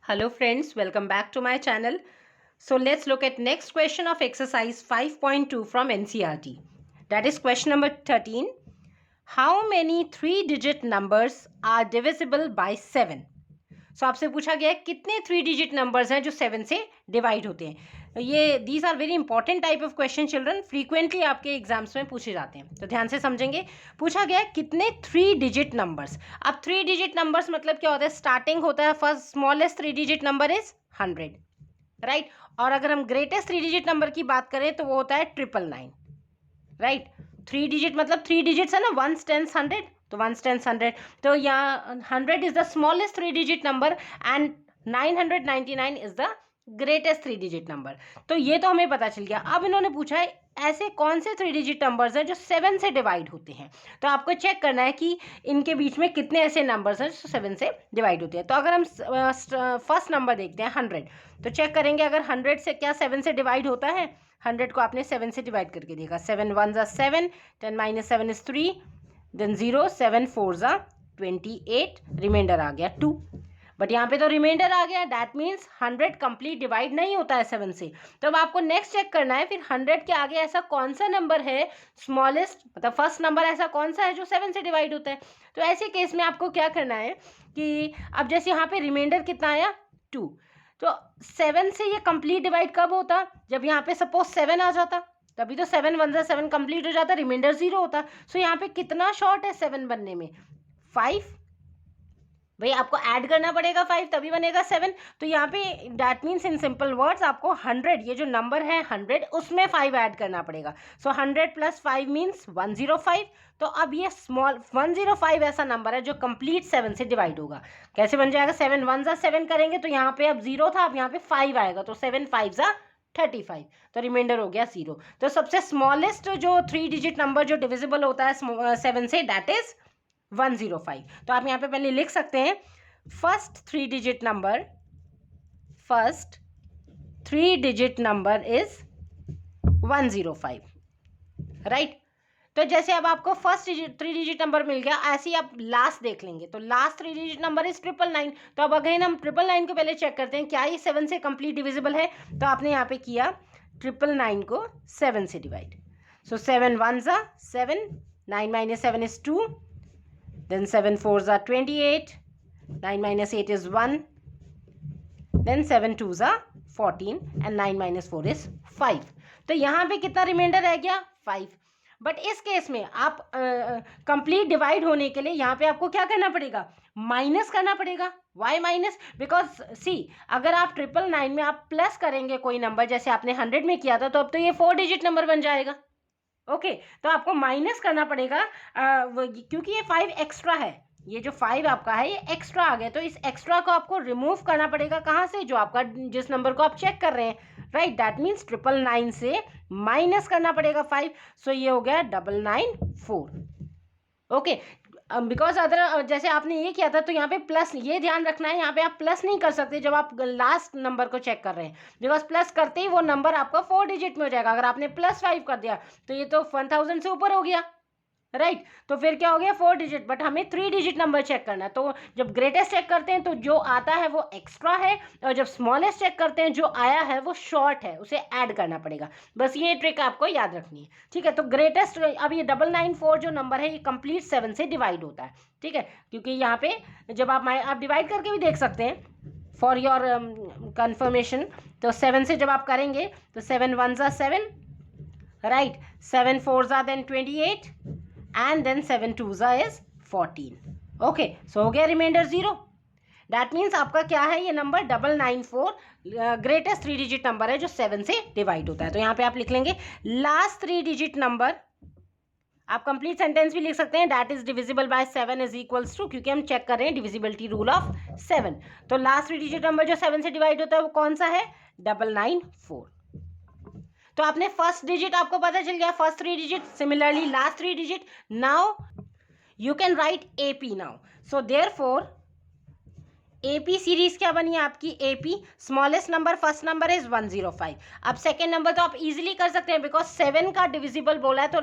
Hello friends, welcome back to my channel. So let's look at next question of exercise 5.2 from NCERT. That is question number 13. How many 3-digit numbers are divisible by 7? सो आपसे पूछा गया है कितने 3-digit numbers हैं जो 7 से divide होते हैं. ये these are very important type of question children, frequently आपके एग्जाम्स में पूछे जाते हैं, तो ध्यान से समझेंगे. पूछा गया है कितने 3-digit नंबर्स. अब 3-digit नंबर्स मतलब क्या होता है, स्टार्टिंग होता है first smallest 3-digit number is 100, right. और अगर हम ग्रेटेस्ट 3-digit नंबर की बात करें तो वो होता है 999, राइट. 3-digit मतलब 3 digits है ना, 1s 10s 100, तो 1s 10s 100. तो यहाँ 100 is the smallest 3-digit number and 999 is the greatest 3-digit number. तो ये तो हमें पता चल गया. अब इन्होंने पूछा है ऐसे कौन से 3-digit नंबर्स हैं जो 7 से डिवाइड होते हैं. तो आपको चेक करना है कि इनके बीच में कितने ऐसे नंबर्स हैं जो 7 से डिवाइड होते हैं. तो अगर हम फर्स्ट नंबर देखते हैं 100, तो चेक करेंगे अगर 100 से क्या 7 से डिवाइड होता है. 100 को आपने 7 से डिवाइड करके देखा. 7 1s are 7, 10 minus 7 is 3, then 0, 7 4s are 28, remainder आ गया 2. बट यहाँ पे तो रिमाइंडर आ गया, दैट मीन्स 100 कंप्लीट डिवाइड नहीं होता है 7 से. तो अब आपको नेक्स्ट चेक करना है फिर 100 के आगे ऐसा कौन सा नंबर है स्मॉलेस्ट, मतलब फर्स्ट नंबर ऐसा कौन सा है जो 7 से डिवाइड होता है. तो ऐसे केस में आपको क्या करना है कि अब जैसे यहाँ पे रिमाइंडर कितना आया 2, तो 7 से ये कंप्लीट डिवाइड कब होता, जब यहाँ पे सपोज 7 आ जाता, तभी तो 7 1s are 7 कंप्लीट हो जाता, रिमाइंडर 0 होता. सो यहाँ पे कितना शॉर्ट है 7 बनने में, 5. भाई आपको ऐड करना पड़ेगा 5 तभी बनेगा 7. तो यहाँ पे that means in simple words आपको 100, ये जो नंबर है 100, उसमें 5 ऐड करना पड़ेगा. सो 100 + 5 मीन्स 105. तो अब ये स्मॉल 105 ऐसा नंबर है जो कंप्लीट 7 से डिवाइड होगा. कैसे बन जाएगा, 7 1s are 7 करेंगे तो यहाँ पे अब 0 था, अब यहाँ पे 5 आएगा, तो 7 5s are 35, तो रिमाइंडर हो गया 0. तो सबसे स्मॉलेस्ट जो 3-digit नंबर जो डिविजिबल होता है 7 से, दैट इज 105. तो आप यहाँ पे पहले लिख सकते हैं first 3-digit number is 105, right. तो जैसे अब आपको फर्स्ट 3-digit नंबर मिल गया, ऐसे ही आप लास्ट देख लेंगे, तो लास्ट 3-digit नंबर इज 999. तो अब अगेन हम 999 को पहले चेक करते हैं क्या ये 7 से कंप्लीट डिविजिबल है. तो आपने यहाँ पे किया 999 को 7 से divide. So 7 1s are 7, 9 minus 7 is 2, then 7 4s are 28, 9 minus 8 is 1, then 7 2s are 14 and 9 minus 4 is 5. तो यहाँ पे कितना रिमाइंडर रह गया 5. बट इस केस में आप कंप्लीट डिवाइड होने के लिए यहाँ पे आपको क्या करना पड़ेगा, माइनस करना पड़ेगा. वाई माइनस, बिकॉज सी अगर आप 999 में आप प्लस करेंगे कोई नंबर, जैसे आपने 100 में किया था, तो अब तो ये 4-digit नंबर बन जाएगा. ओके तो आपको माइनस करना पड़ेगा क्योंकि ये 5 एक्स्ट्रा है, ये जो 5 आपका है ये एक्स्ट्रा आ गया, तो इस एक्स्ट्रा को आपको रिमूव करना पड़ेगा. कहाँ से, जो आपका जिस नंबर को आप चेक कर रहे हैं, राइट. दैट मीन्स 999 से माइनस करना पड़ेगा 5. सो ये हो गया 994. ओके बिकॉज अदर जैसे आपने ये किया था तो यहाँ पे प्लस, ये ध्यान रखना है यहाँ पे आप प्लस नहीं कर सकते जब आप लास्ट नंबर को चेक कर रहे हैं, बिकॉज प्लस करते ही वो नंबर आपका 4-digit में हो जाएगा. अगर आपने +5 कर दिया तो ये तो 1000 से ऊपर हो गया, राइट. तो फिर क्या हो गया 4-digit. बट हमें 3-digit नंबर चेक करना है, तो जब ग्रेटेस्ट चेक करते हैं तो जो आता है वो एक्स्ट्रा है, और जब स्मॉलेस्ट चेक करते हैं जो आया है वो शॉर्ट है, उसे ऐड करना पड़ेगा. बस ये ट्रिक आपको याद रखनी है, ठीक है. तो ग्रेटेस्ट, अब ये 994 जो नंबर है ये कंप्लीट 7 से डिवाइड होता है, ठीक है. क्योंकि यहाँ पे जब आप डिवाइड करके भी देख सकते हैं फॉर योर कंफर्मेशन. तो 7 से जब आप करेंगे तो 7 1s are 7, right. 7 4s are then 28, and then 7 2s are is 14. Okay so हो गया रिमाइंडर 0. दैट मीन्स आपका क्या है, ये नंबर 994 ग्रेटेस्ट 3-digit नंबर है जो 7 से डिवाइड होता है. तो यहाँ पे आप लिख लेंगे लास्ट 3-digit नंबर. आप कंप्लीट सेंटेंस भी लिख सकते हैं, that is divisible by 7 is equals to, क्योंकि हम चेक कर रहे हैं डिविजिबिलिटी रूल ऑफ 7. तो लास्ट 3-digit नंबर जो 7 से डिवाइड होता है वो कौन सा है, 994. तो आपने फर्स्ट डिजिट आपको पता चल गया, first 3-digit, similarly last 3-digit. Now you can right AP now. So therefore AP series क्या बनी आपकी, AP smallest number first number is 105. अब सेकेंड नंबर तो आप इजीली कर सकते हैं बिकॉज 7 का डिविजिबल बोला है, तो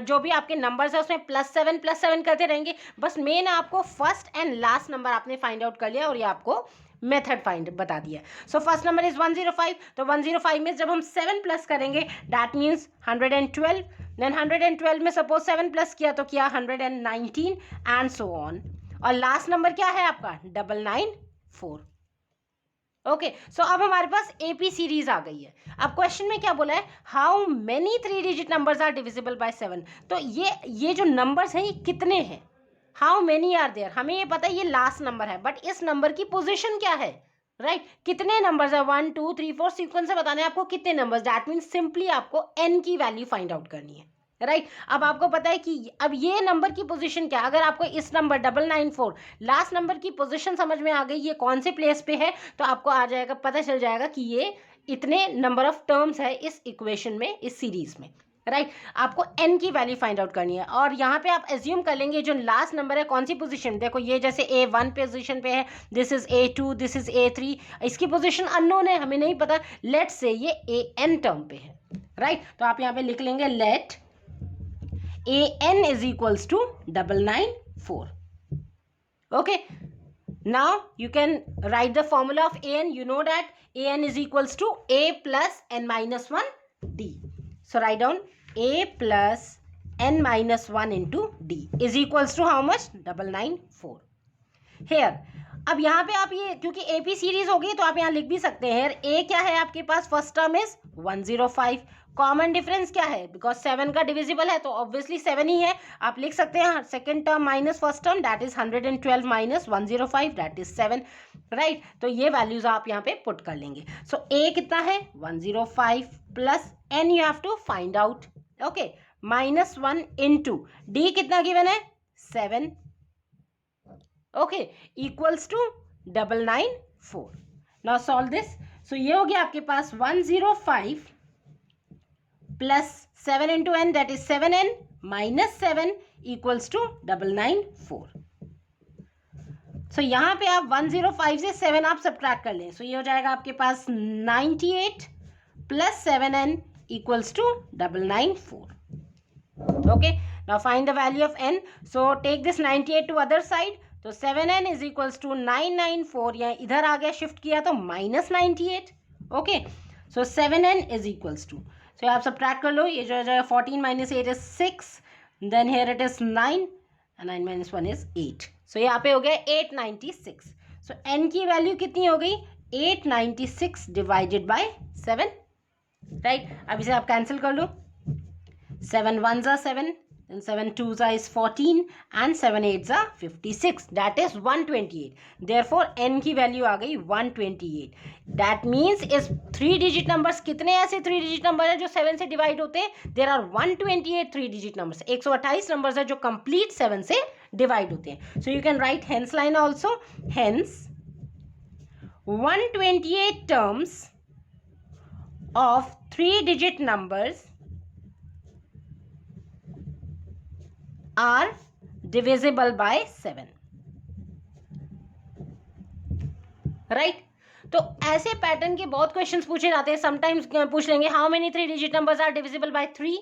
जो भी आपके नंबर्स है उसमें +7 करते रहेंगे. बस मेन आपको फर्स्ट एंड लास्ट नंबर आपने फाइंड आउट कर लिया और ये आपको मेथड फाइंड बता दिया। सो फर्स्ट नंबर इज 105, तो 105 में जब हम 7 प्लस करेंगे दैट मीन्स 112, देन 112 में सपोज 7 प्लस किया तो किया 119 एंड सो ऑन, और लास्ट नंबर क्या है आपका 994। ओके, सो अब हमारे पास एपी सीरीज आ गई है। अब क्वेश्चन में क्या बोला है, how many 3 digit numbers are divisible by 7। तो ये जो नंबर्स हैं ये कितने हैं, हाउ मेनी आर देयर, हमें ये पता है ये लास्ट नंबर है, बट इस नंबर की पोजीशन क्या है, राइट कितने नंबर्स है 1 2 3 4 सीक्वेंस से बताने आपको कितने नंबर्स, दैट मीन्स सिंपली आपको n की वैल्यू फाइंड आउट करनी है, राइट अब आपको पता है कि अब ये नंबर की पोजीशन क्या, अगर आपको इस नंबर 994 लास्ट नंबर की पोजीशन समझ में आ गई ये कौन से प्लेस पे है, तो आपको आ जाएगा, पता चल जाएगा कि ये इतने नंबर ऑफ टर्म्स है इस इक्वेशन में, इस सीरीज में, राइट आपको n की वैल्यू फाइंड आउट करनी है। और यहाँ पे आप एज्यूम कर लेंगे जो लास्ट नंबर है कौन सी पोजीशन, देखो ये जैसे A1 पोजीशन पे है, this is A2, this is A3, इसकी पोजीशन अननोन है, हमें नहीं पता, लेट से ये AN टर्म पे है, राइट तो आप यहाँ पे लिख लेंगे late AN is equals to 994. Okay, now you can write the formula of AN. You know that AN is equals to A plus n minus 1 D. So write down A plus n minus 1 into D is equals to how much 994. Here अब यहाँ पे आप ये क्योंकि AP series हो गई तो आप यहाँ लिख भी सकते हैं, A क्या है आपके पास, first term is 105, common difference क्या है, बिकॉज 7 का डिविजिबल है तो ऑब्वियसली 7 ही है, आप लिख सकते हैं second term minus first term that is 112 minus 105 that is 7, right तो ये वैल्यूज आप यहाँ पे पुट कर लेंगे। सो A कितना है 105 plus n you have to find out, okay -1 into D कितना गिवन है 7, okay equals to 994। Now solve this, so ये हो गया आपके पास 105 plus 7 into n that is 7n minus 7 equals to 994। So यहाँ पे आप 105 से 7 आप सब्ट्रैक्ट कर लें, सो ये हो जाएगा आपके पास 98 plus 7n equals to 994। Okay now find the value of n, so take this 98 to other side, तो 7n इज इक्वल्स टू 994, या इधर आ गया शिफ्ट किया तो -98, okay so 7n is equals to, so आप सब्ट्रैक्ट कर लो, ये जो हो जाएगा 14 minus 8 is 6, then here it is 9 and 9 minus 1 is 8, so यहाँ पे हो गया 896। सो n की वैल्यू कितनी हो गई 896 डिवाइडेड बाय 7, राइट अब इसे आप कैंसिल कर लो, 7 1s are 7, then 7 2s are is 14 and 7 8s are 56, that is 128, therefore n की वैल्यू आ गई 128। that means इस 3 डिजिट नंबर्स, कितने ऐसे 3 डिजिट नंबर है जो 7 से डिवाइड होते हैं, there are 128 3 digit numbers, 128 numbers है जो कंप्लीट 7 से डिवाइड होते हैं। So you can write hence line also, hence 128 terms of 3 digit numbers are divisible by 7, right? तो ऐसे पैटर्न के बहुत क्वेश्चंस पूछे जाते हैं, समटाइम्स पूछ लेंगे how many 3 digit numbers are divisible by 3,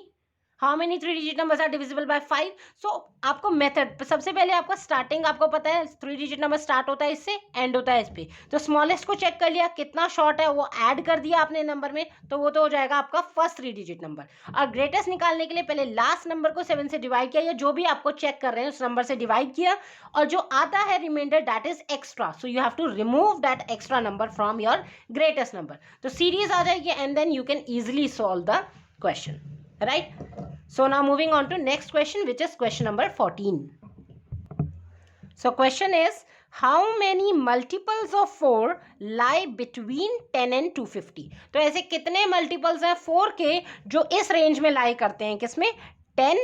how many 3 digit numbers are divisible by 5। So आपको मेथड, सबसे पहले आपको स्टार्टिंग आपको पता है 3 डिजिट नंबर स्टार्ट होता है इससे, एंड होता है इस पे, तो स्मॉलेस्ट को चेक कर लिया कितना शॉर्ट है वो ऐड कर दिया आपने नंबर में, तो वो तो हो जाएगा आपका फर्स्ट 3 डिजिट नंबर। और ग्रेटेस्ट निकालने के लिए पहले लास्ट नंबर को 7 से डिवाइड किया, या जो भी आपको चेक कर रहे हैं उस नंबर से डिवाइड किया, और जो आता है remainder that is extra, so you have to remove that extra number from your greatest number, तो सीरीज आ जाएगी and then you can easily solve the question, right? So now moving on to next question, which is question number 14. So question is, how many multiples of 4 lie between 10 and 250? तो ऐसे कितने multiples हैं 4 के जो इस range में लाई करते हैं, किसमें 10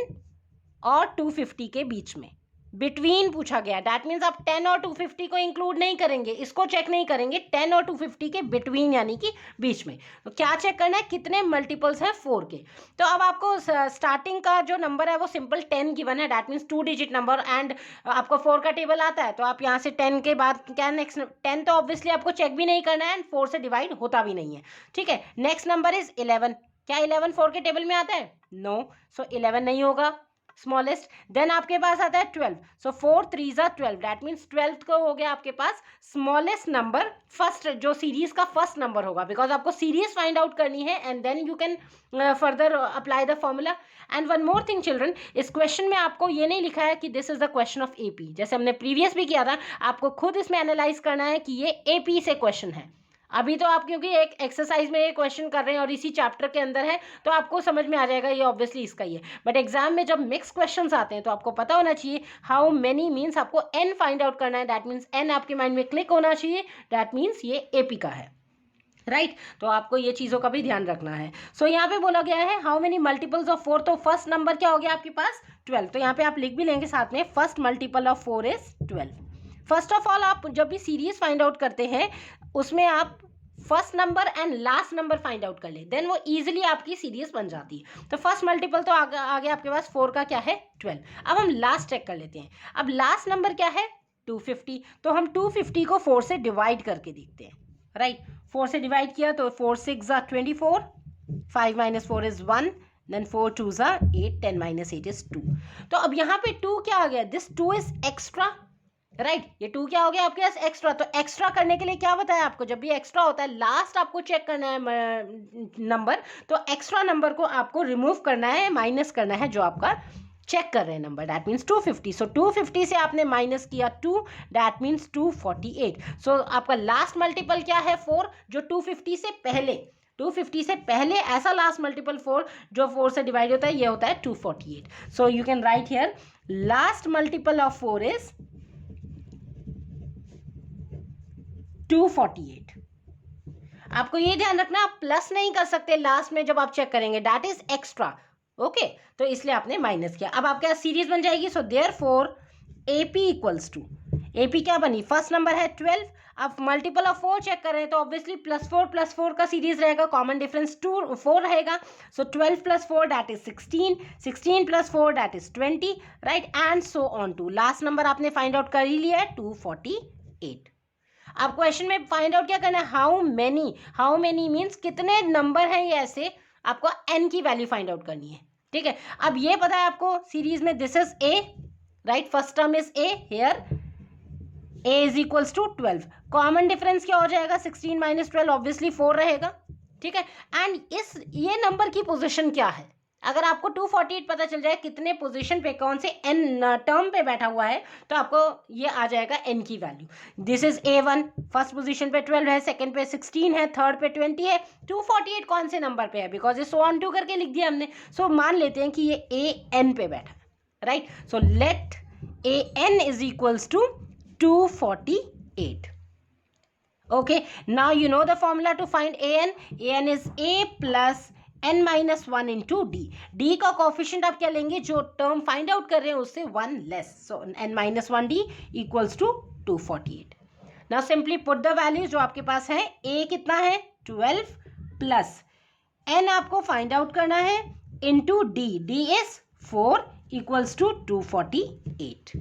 और 250 के बीच में, बिटवीन पूछा गया, दैट मीन्स आप 10 और 250 को इंक्लूड नहीं करेंगे, इसको चेक नहीं करेंगे, 10 और 250 के बिटवीन यानी कि बीच में। तो क्या चेक करना है, कितने मल्टीपल्स हैं 4 के। तो अब आपको स्टार्टिंग का जो नंबर है वो सिंपल 10 गिवन है, that means 2 digit number, and आपको 4 का टेबल आता है, तो आप यहाँ से 10 के बाद क्या नेक्स्ट 10 तो ऑब्वियसली आपको चेक भी नहीं करना है एंड 4 से डिवाइड होता भी नहीं है, ठीक है। नेक्स्ट नंबर इज 11, क्या 11 4 के टेबल में आता है, नो, सो 11 नहीं होगा। स्मॉलेस्ट, देन आपके पास आता है 12, सो 4 3 ज़ा 12, दैट मीन्स 12 को हो गया आपके पास स्मॉलेस्ट नंबर, फर्स्ट जो सीरीज का फर्स्ट नंबर होगा, बिकॉज आपको सीरीज फाइंड आउट करनी है and then you can further apply the formula. And one more thing children, इस क्वेश्चन में आपको ये नहीं लिखा है कि this is the question of AP, जैसे हमने प्रीवियस भी किया था, आपको खुद इसमें एनालाइज करना है कि ये एपी से क्वेश्चन है। अभी तो आप क्योंकि एक एक्सरसाइज में ये क्वेश्चन कर रहे हैं और इसी चैप्टर के अंदर है, तो आपको समझ में आ जाएगा ये ऑब्वियसली इसका ही है, बट एग्जाम में जब मिक्स क्वेश्चंस आते हैं तो आपको पता होना चाहिए हाउ मेनी मीन्स आपको एन फाइंड आउट करना है, दैट मीन्स एन आपके माइंड में क्लिक होना चाहिए, दैट मीन्स ये एपी का है, राइट तो आपको ये चीज़ों का भी ध्यान रखना है। सो यहाँ पे बोला गया है हाउ मेनी मल्टीपल्स ऑफ 4, तो फर्स्ट नंबर क्या हो गया आपके पास 12, तो यहाँ पे आप लिख भी लेंगे साथ में first multiple of 4 is 12। First of all आप जब भी सीरीज फाइंड आउट करते हैं उसमें आप first number and last number find out कर ले, देन वो इजीली आपकी सीरीज बन जाती है। तो फर्स्ट मल्टीपल तो आगे आपके पास 4 का क्या है 12। अब हम लास्ट चेक कर लेते हैं। अब लास्ट नंबर क्या है 250, तो हम 250 को 4 से डिवाइड करके देखते हैं, राइट 4 से डिवाइड किया तो 4 6 ज़ा 24, 5 - 4 इज 1, देन 4 2 ज़ा 8, 10 - 8 इज 2। तो अब यहाँ पे 2 क्या आ गया, दिस 2 इज एक्स्ट्रा, राइट ये 2 क्या हो गया आपके पास एक्स्ट्रा। तो एक्स्ट्रा करने के लिए क्या बताया आपको, जब भी एक्स्ट्रा होता है लास्ट आपको चेक करना है नंबर, तो एक्स्ट्रा नंबर को आपको रिमूव करना है, माइनस करना है जो आपका चेक कर रहे हैं नंबर, दैट मीन्स 250। सो 250 से आपने माइनस किया 2, दैट मीन्स 248। सो आपका लास्ट मल्टीपल क्या है 4, जो 250 से पहले, 250 से पहले ऐसा लास्ट मल्टीपल 4 जो 4 से डिवाइड होता है, ये होता है 248। सो you can right here last multiple of 4 is 248। आपको ये ध्यान रखना आप प्लस नहीं कर सकते लास्ट में जब आप चेक करेंगे, दैट इज एक्स्ट्रा, ओके तो इसलिए आपने माइनस किया। अब आपके पास सीरीज बन जाएगी, so therefore AP equals to, AP क्या बनी फर्स्ट नंबर है 12, अब मल्टीपल ऑफ 4 चेक कर रहे हैं तो ऑब्वियसली +4 का सीरीज रहेगा, कॉमन डिफरेंस 4 रहेगा, so 12 + 4 that is 16, 16 + 4 that is 20, right and so on to last number आपने फाइंड आउट कर ही लिया है 248। अब क्वेश्चन में फाइंड आउट क्या करना है, हाउ मेनी मीन्स कितने नंबर हैं ये ऐसे, आपको n की वैल्यू फाइंड आउट करनी है, ठीक है। अब ये पता है आपको सीरीज में this is a, right first term is a, here a is equals to 12, common difference क्या हो जाएगा 16 - 12 ऑब्वियसली 4 रहेगा, ठीक है। एंड ये नंबर की पोजीशन क्या है, अगर आपको 248 पता चल जाए कितने पोजीशन पे कौन से n टर्म पे बैठा हुआ है, तो आपको ये आ जाएगा n की value. This is a1, first position पे 12 है, सेकंड पे 16 है, थर्ड पे 20 है, 248 कौन से नंबर पे है, बिकॉज ये so on to करके लिख दिया हमने, सो मान लेते हैं कि ये an पे बैठा है, right. So let an is equals to 248। Okay, now you know the formula to find an. an is a plus n minus 1 into d. d का कोफिशिएंट आप क्या लेंगे, जो टर्म फाइंड आउट कर रहे हैं उससे 1 less, so n minus 1d equals to 248. Now simply put the values जो आपके पास है, a कितना है 12 plus n आपको फाइंड आउट करना है into d, d is 4 equals to 248.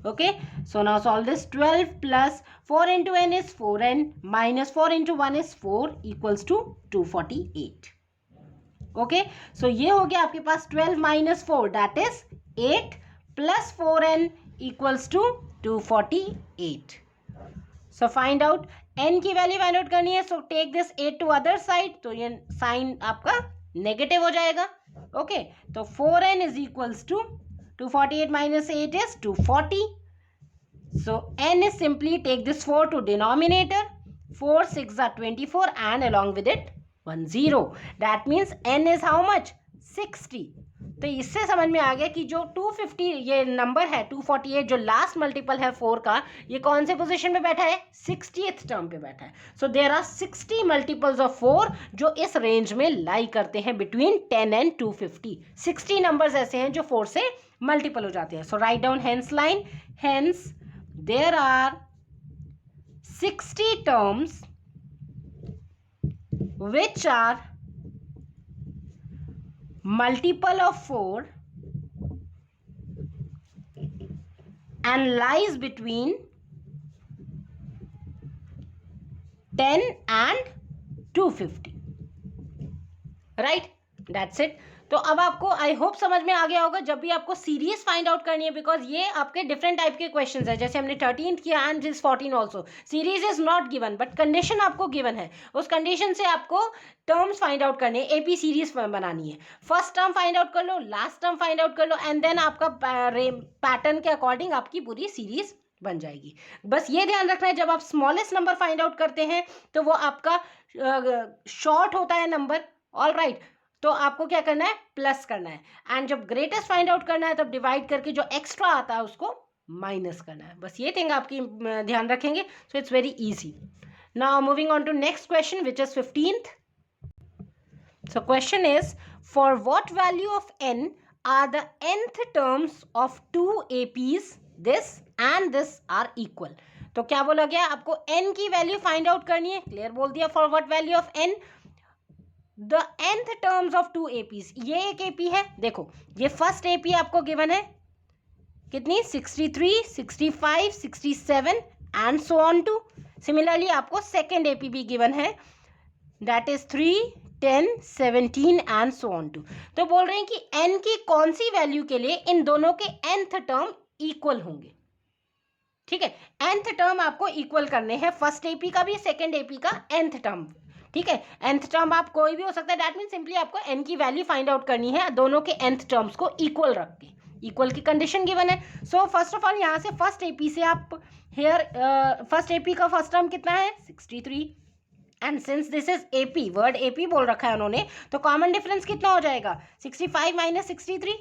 Okay, so now solve this. 12 plus 4 into n is 4n minus 4 into 1 is 4 equals to 248. Okay, so ये हो गया आपके पास 12 minus 4 that is 8 plus 4n equals to 248. So find out n की value find out करनी है, so take this 8 to other side, तो ये sign आपका नेगेटिव हो जाएगा, ओके तो 4n is equals to 248 minus 8 is 240. So n is simply take this 4 to denominator, 4 6 are 24 and along with it 1 0. That means n is how much 60. तो इससे समझ में आ गया कि जो 250 ये नंबर है 248 जो लास्ट मल्टीपल है 4 का, ये कौन से पोजीशन पे बैठा है 60th टर्म पे बैठा है। So there are 60 multiples of 4 जो इस रेंज में लाई करते हैं बिटवीन 10 एंड 250। 60 नंबर्स ऐसे हैं जो 4 से मल्टीपल हो जाते हैं। So write down hence line, hence there are 60 terms which are multiple of 4 and lies between 10 and 250. Right? That's it. तो अब आपको आई होप समझ में आ गया होगा जब भी आपको सीरीज फाइंड आउट करनी है, बिकॉज ये आपके डिफरेंट टाइप के क्वेश्चंस है, जैसे हमने 13th किया and this 14 also, series is not given but condition आपको गिवन है, उस कंडीशन से आपको टर्म्स फाइंड आउट करने, एपी सीरीज बनानी है। फर्स्ट टर्म फाइंड आउट कर लो, लास्ट टर्म फाइंड आउट कर लो, एंड देन आपका पैटर्न के अकॉर्डिंग आपकी पूरी सीरीज बन जाएगी। बस ये ध्यान रखना है जब आप स्मॉलेस्ट नंबर फाइंड आउट करते हैं तो वो आपका शॉर्ट होता है नंबर, ऑल राइट, तो आपको क्या करना है, प्लस करना है, एंड जब ग्रेटेस्ट फाइंड आउट करना है तब डिवाइड करके जो एक्स्ट्रा आता है उसको माइनस करना है। बस ये थिंग आपकी ध्यान रखेंगे, so it's very easy. Now moving on to next question which is 15th। So question is, for what value of n are the nth terms of two APs, this and this are equal? तो क्या बोला गया, आपको n की value find out करनी है, clear बोल दिया, for what value of n the nth terms of two APs। ये एक AP है, देखो ये फर्स्ट AP आपको गिवन है कितनी, 63, 65, 67 and so on to. Similarly आपको सेकेंड AP भी गिवन है, that is 3, 10, 17 and so on to. तो बोल रहे हैं कि n की कौन सी वैल्यू के लिए इन दोनों के nth टर्म इक्वल होंगे। ठीक है, nth टर्म आपको इक्वल करने हैं, फर्स्ट AP का भी सेकेंड AP का nth टर्म। ठीक है, nth टर्म आप कोई भी हो सकता है, दैट मीन सिंपली आपको n की वैल्यू फाइंड आउट करनी है दोनों के nth टर्म्स को इक्वल रख के, इक्वल की कंडीशन गिवन है। सो फर्स्ट ऑफ ऑल यहाँ से फर्स्ट AP से आप हेयर फर्स्ट AP का फर्स्ट टर्म कितना है, 63, and since this is AP, word AP बोल रखा है उन्होंने, तो कॉमन डिफरेंस कितना हो जाएगा, 65 minus 63,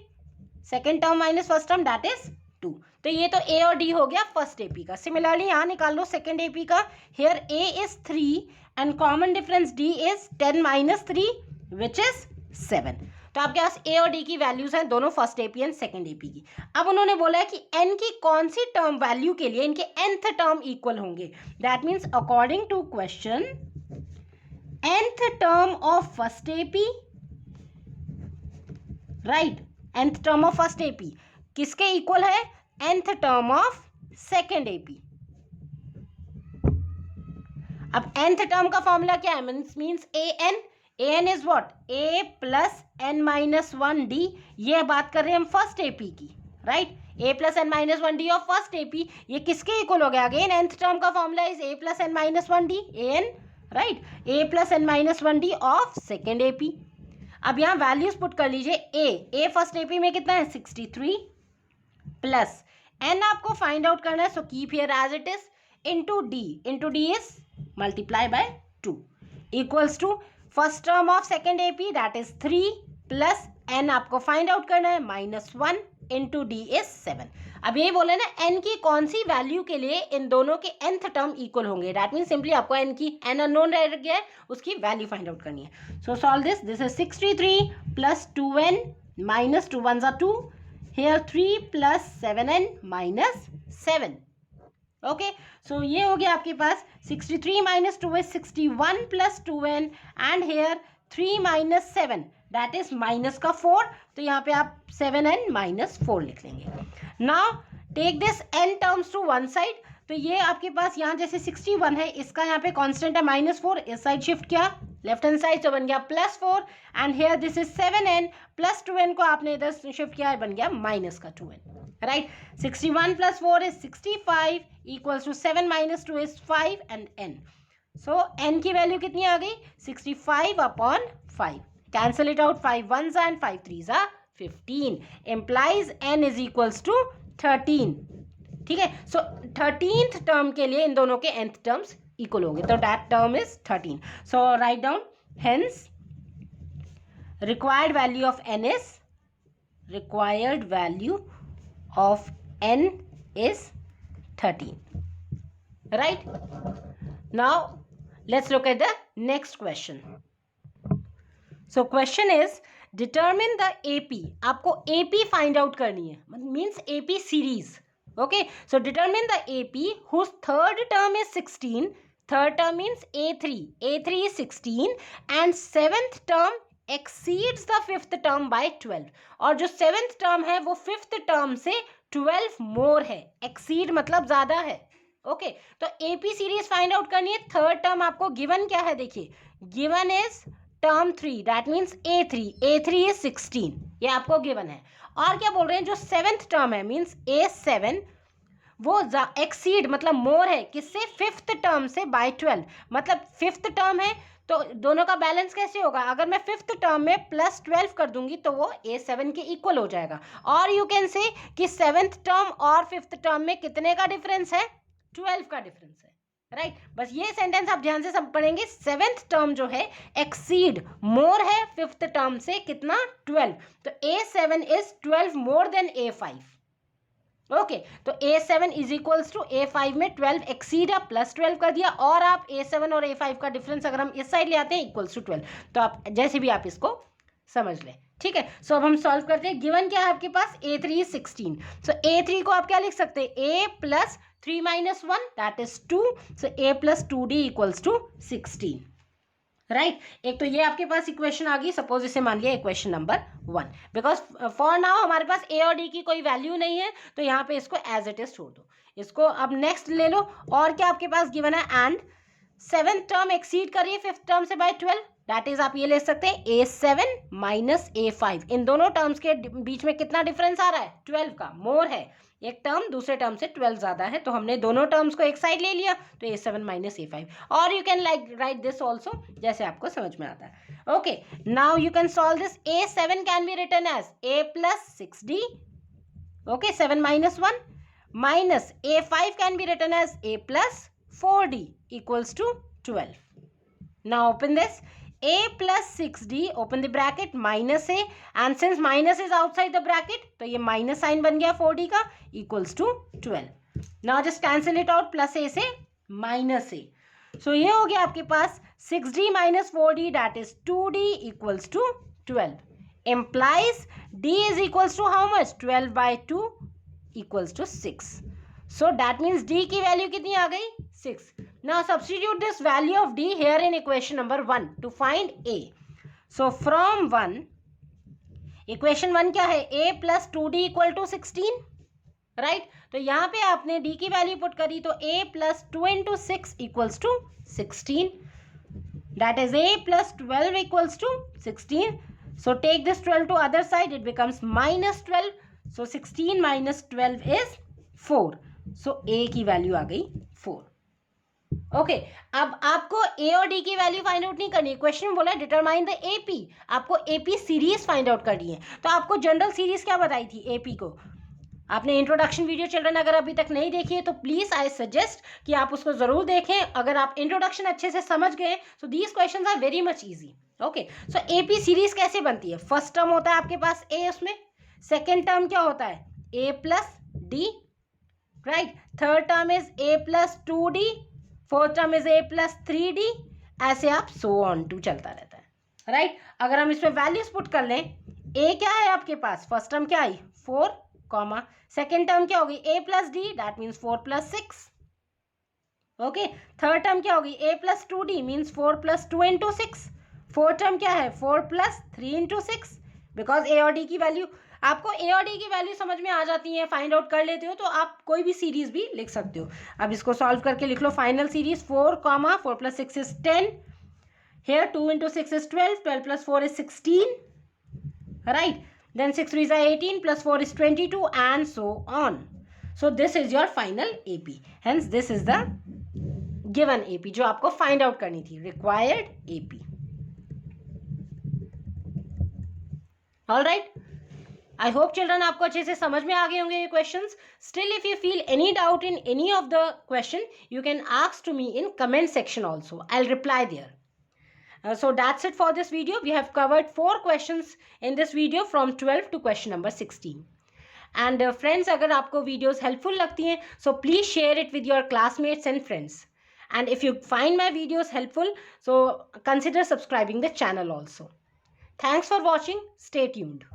second term minus first term, that is 2। तो ये तो A और D हो गया फर्स्ट AP का। सिमिलरली यहाँ निकाल लो सेकेंड AP का, here A is 3 and common difference D is 10 minus 3 which is 7। तो आपके पास A और D की वैल्यूज हैं दोनों first AP and second AP की। अब उन्होंने बोला है कि n की कौन सी टर्म वैल्यू के लिए इनके nth टर्म इक्वल होंगे, that means according to question nth term of first AP, right, nth term of first AP किसके इक्वल है, nth term of second AP। अब nth term का फॉर्मूला क्या है, means an is what, a plus n minus 1d, ये बात कर रहे हैं हम फर्स्ट AP की, right, a plus n minus 1d of first AP, ये किसके इक्वल हो गया, अगेन nth टर्म का formula is a plus n minus 1d, an, right, a plus n minus 1d of second AP। अब यहाँ values put कर लीजिए, a first AP में कितना है, 63 प्लस n आपको फाइंड आउट करना है, so keep here as it is, into d is multiply by 2 equals to first term of second AP that is 3 plus n आपको find out करना है -1 into d is 7। अब यही बोले ना n की कौन सी वैल्यू के लिए इन दोनों के nth टर्म इक्वल होंगे, दैट मीन सिंपली आपको n की n अननोन रह गया है उसकी वैल्यू फाइंड आउट करनी है। So solve this, this is 63 plus 2n minus 2 1 2, here 3 plus 7n minus 7। Okay, so ये हो गया आपके पास 63 minus 2 is 61 plus 2n and here 3 minus 7 that is minus का 4, तो यहाँ पे आप 7n माइनस 4 लिख लेंगे। Now take this n terms to one side, तो ये आपके पास यहाँ जैसे 61 है, इसका यहाँ पे कांस्टेंट है -4, इस साइड शिफ्ट किया लेफ्ट हैंड साइड, तो बन गया +4 and here this is 7n plus 2n को आपने इधर शिफ्ट किया है, बन गया माइनस का 2n, right. 61 plus 4 is 65 equals to 7 minus 2 is 5 and n, so n की वैल्यू कितनी आ गई, 65 upon 5, cancel it out, 5 1s and 5 3s are 15, implies n is equals to 13। ठीक है, सो 13th टर्म के लिए इन दोनों के nth टर्म्स इक्वल होंगे, तो that term is 13। So write down, hence required value of n is, required value of n is 13, right? Now let's look at the next question. So question is, determine the AP, आपको AP find out करनी है, means AP series. Okay, so determine the AP whose third term is 16, third term means A3 is 16 and seventh term exceeds the fifth term by 12, और जो seventh term है वो fifth term से 12 more है, exceed मतलब ज़्यादा है। Okay, तो AP सीरीज फाइंड आउट करनी है, थर्ड टर्म आपको गिवन क्या है, देखिए given is term 3 that means A3 is 16, ये आपको गिवन है। और क्या बोल रहे हैं, जो 7th टर्म है मीन्स A7 वो एक्सीड मतलब मोर है किससे, 5th टर्म से बाय 12, मतलब 5th टर्म है तो दोनों का बैलेंस कैसे होगा, अगर मैं 5th टर्म में प्लस 12 कर दूंगी तो वो A7 के इक्वल हो जाएगा। और यू कैन से कि 7th टर्म और 5th टर्म में कितने का डिफरेंस है, 12 का डिफरेंस है, राइट बस ये सेंटेंस आप ध्यान से सब पढ़ेंगे। 7th टर्म जो है एक्सीड मोर है 5th टर्म से कितना, 12, तो A7 is 12 more than A5। Okay तो A7 is equals to A5 में 12 एक्सीड है प्लस 12 कर दिया, और आप A7 और A5 का डिफरेंस अगर हम इस साइड ले आते हैं इक्वल्स टू 12, तो आप जैसे भी आप इसको समझ लें, ठीक है। सो अब हम सॉल्व करते हैं। गिवन क्या है आपके पास, A3 इज 16, सो A3 को आप क्या लिख सकते हैं, A plus 3 minus 1 that is 2, so A plus 2D equals to 16, right एक तो ये आपके पास इक्वेशन आ गई। सपोज इसे मान लिया equation number 1, because for now हमारे पास A और D की कोई वैल्यू नहीं है, तो यहाँ पे इसको एज इट इज छोड़ दो। इसको अब नेक्स्ट ले लो, और क्या आपके पास गिवन है, एंड 7th टर्म एक्सीड करिए 5th टर्म से बाय 12, दैट इज आप ये ले सकते हैं A7 माइनस A5, इन दोनों टर्म्स के बीच में कितना डिफरेंस आ रहा है, 12 का, मोर है एक टर्म दूसरे टर्म से 12 ज्यादा है, तो हमने दोनों टर्म्स को एक साइड ले लिया, तो A7 माइनस A5, और you can like write this also जैसे आपको समझ में आता है। Okay now you can solve this. A7 can be written as A plus 6D, okay 7 minus 1, minus A5 can be written as A plus 4D equals to 12। Now open this, A plus 6D, open the bracket, minus A, and since minus is outside the bracket, तो ये minus sign बन गया 4D का, equals to 12. Now just cancel it out, plus A से minus A. So ये हो गया आपके पास 6D minus 4D, that is 2D equals to 12. Implies D is equals to how much? 12 by 2 equals to 6. So that means D की value कितनी आ गई, 6. Now substitute this value of D here in equation number 1 to find A. So from 1, equation 1 क्या है, A plus 2D equal to 16, right? तो यहाँ पे आपने D की वैल्यू पुट करी, तो A plus 2 into 6 equals to 16. That is A plus 12 equals to 16. So take this 12 to other side, it becomes minus 12. So 16 minus 12 is 4. So A की value आ गई 4. Okay अब आपको ए और डी की value find out नहीं करनी है, question में बोला है डिटरमाइन द एपी, आपको एपी सीरीज फाइंड आउट करनी है। तो आपको जनरल सीरीज क्या बताई थी एपी को, आपने इंट्रोडक्शन वीडियो चिल्ड्रन अगर अभी तक नहीं देखी है तो प्लीज आई सजेस्ट कि आप उसको जरूर देखें। अगर आप इंट्रोडक्शन अच्छे से समझ गए तो these questions are very much easy. Okay so AP series कैसे बनती है, फर्स्ट टर्म होता है आपके पास ए, उसमें सेकेंड टर्म क्या होता है A plus D, right, third term is A plus 2D, fourth term is A plus 3D, ऐसे आप सो ऑन टू चलता रहता है, राइट। अगर हम इसमें वैल्यूज पुट कर लें, ए क्या है आपके पास, फर्स्ट टर्म क्या आई 4, कॉमा सेकेंड टर्म क्या होगी A plus D, that means 4 plus 6, okay, third term क्या होगी A plus 2D means 4 plus 2 into 6, fourth term क्या है 4 प्लस 3 इंटू 6, बिकॉज ए और डी की वैल्यू आपको ए और डी की वैल्यू समझ में आ जाती है, फाइंड आउट कर लेते हो, तो आप कोई भी सीरीज भी लिख सकते हो। अब इसको सॉल्व करके लिख लो final series 4 plus 6 is 10, here 2 into 6 is 12, 12 plus 4 is 16, right, then 6 3s are 18 plus 4 is 22 and so on. So this is your final AP, hence this is the given AP जो आपको find out करनी थी, required AP. All right, I hope children आपको अच्छे से समझ में आ गए होंगे ये questions. Still if you feel any doubt in any of the question, you can ask to me in comment section also. I'll reply there. So that's it for this video. We have covered 4 questions in this video from 12 to question number 16. And friends, अगर आपको videos helpful लगती हैं, so please share it with your classmates and friends. And if you find my videos helpful, so consider subscribing the channel also. Thanks for watching. Stay tuned.